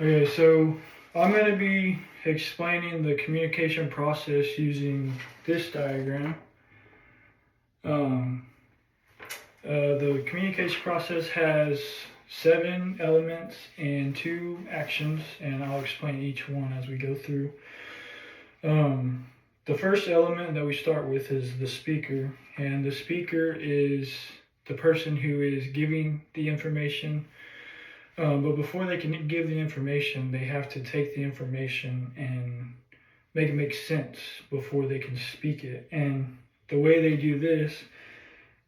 Okay, so I'm going to be explaining the communication process using this diagram. Um, the communication process has 7 elements and 2 actions, and I'll explain each one as we go through. The first element that we start with is the speaker, and the speaker is the person who is giving the information. But before they can give the information, they have to take the information and make it make sense before they can speak it. And the way they do this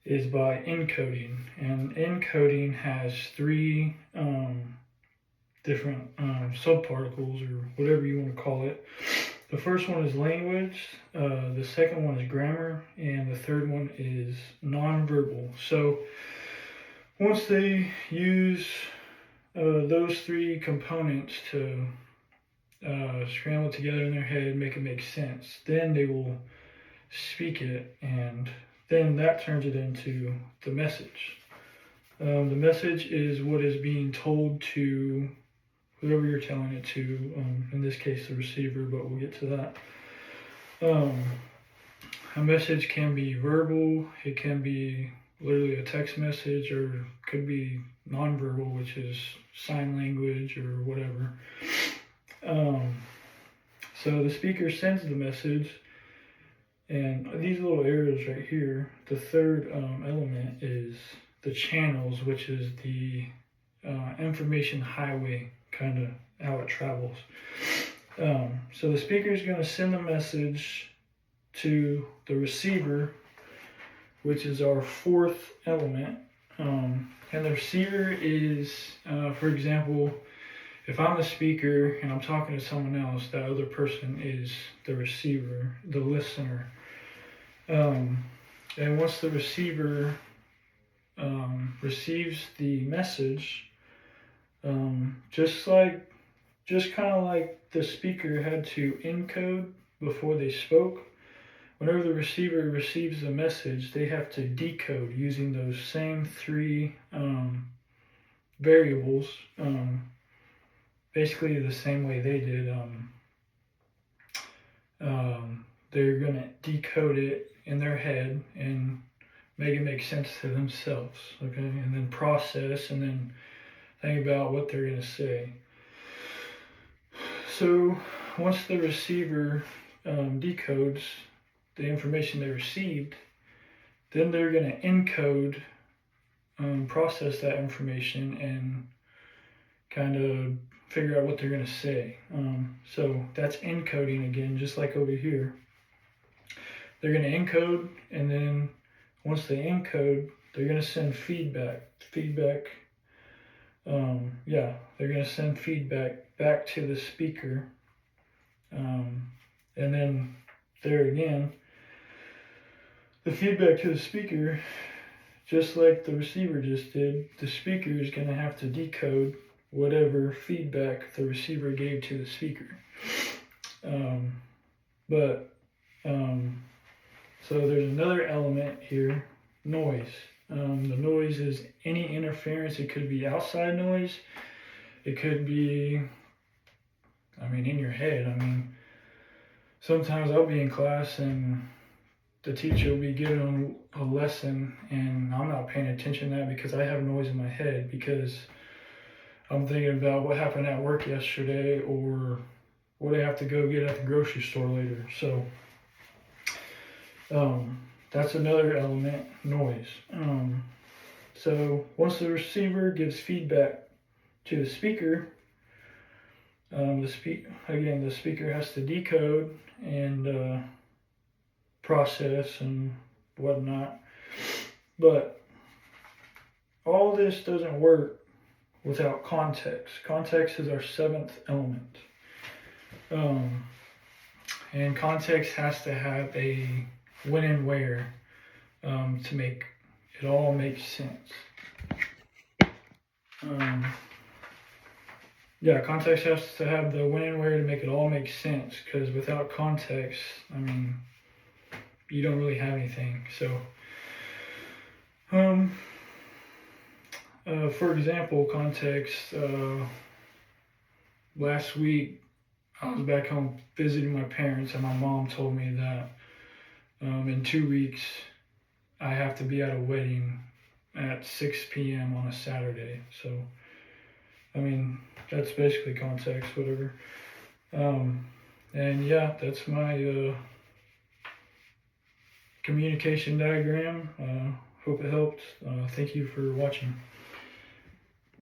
is by encoding. And encoding has 3 different subparticles, or whatever you want to call it. The first one is language, the second one is grammar, and the third one is nonverbal. So once they use those 3 components to scramble it together in their head, make it make sense, then they will speak it, and then that turns it into the message. The message is what is being told to whoever you're telling it to, in this case the receiver, but we'll get to that. A message can be verbal, it can be literally a text message, or could be nonverbal, which is sign language or whatever. So the speaker sends the message, and these little arrows right here, the third element is the channels, which is the information highway, kind of how it travels. So the speaker is going to send the message to the receiver, which is our fourth element. And the receiver is, for example, if I'm the speaker and I'm talking to someone else, that other person is the receiver, the listener. And once the receiver receives the message, just kind of like the speaker had to encode before they spoke, whenever the receiver receives the message, they have to decode using those same 3 variables, basically the same way they did. They're going to decode it in their head and make it make sense to themselves, okay? And then process, and then think about what they're going to say. So once the receiver decodes the information they received, then they're going to encode, process that information, and kind of figure out what they're going to say. So that's encoding again, just like over here. They're going to encode, and then once they encode, they're going to send feedback. They're going to send feedback back to the speaker. And then there again, the feedback to the speaker, just like the receiver just did, the speaker is going to have to decode whatever feedback the receiver gave to the speaker. So there's another element here, noise. The noise is any interference. It could be outside noise. It could be, in your head. Sometimes I'll be in class and the teacher will be giving a lesson and I'm not paying attention to that because I have noise in my head, because I'm thinking about what happened at work yesterday or what I have to go get at the grocery store later. So that's another element, noise. So once the receiver gives feedback to the speaker, the speaker has to decode and process and whatnot. But all this doesn't work without context. Context is our 7th element. And context has to have a when and where to make it all make sense. Context has to have the when and where to make it all make sense, because without context, you don't really have anything. So, for example, context, last week I was back home visiting my parents, and my mom told me that in 2 weeks I have to be at a wedding at 6 p.m. on a Saturday. So, I mean, that's basically context, whatever. And yeah, that's my communication diagram. Hope it helped. Thank you for watching.